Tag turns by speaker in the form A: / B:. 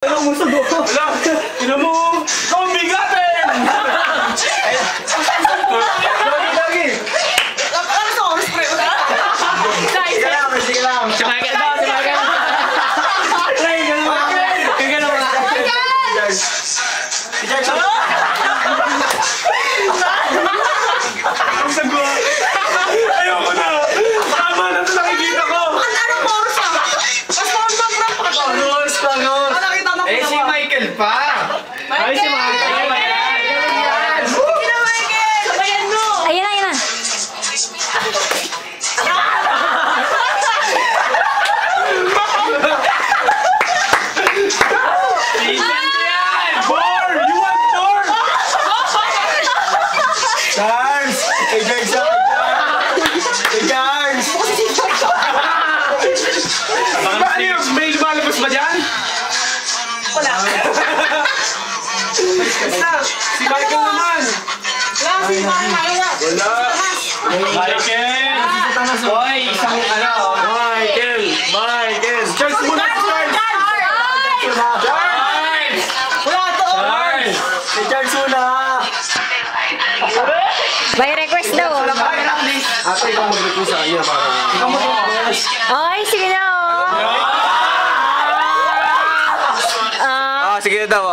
A: Anong gusto mo? Wala! Ina mo! Ikaw ang bigatin! Lagi!
B: Ano sa oras pre?
A: Sige lang! Sumakay ka daw! Sumakay ka daw! Try! Gano'n mo! Gano'n mo! Si Jackson! Ang sagwa! Ayoko na! Tama na ito nakikita ko!
B: Anong oras ka? Paspawn ba bro?
A: Pagos! Pagos!
B: Nakita mo
A: Eh si Michael pa! Ay si Michael!
B: Sige na Michael! Sabayan mo!
C: Ayan na, ayan na.
A: Season yan! More! You want more? Charles! Hey James! Hey Charles! Ano yun? May lumalabas ba dyan?
B: Wala.
A: Basta! Si Michael naman!
B: Wala si Michael.
A: Wala! Michael! Hoy! Isang ano? Michael! Michael! Charles muna! Charles! Charles!
B: Wala to!
A: Charles! Si Charles muna!
C: By request daw.
A: Ate, ikaw mag-request sa kanya para... Ikaw mag-request!
C: Ay, sige na, oh.
A: Sige na daw,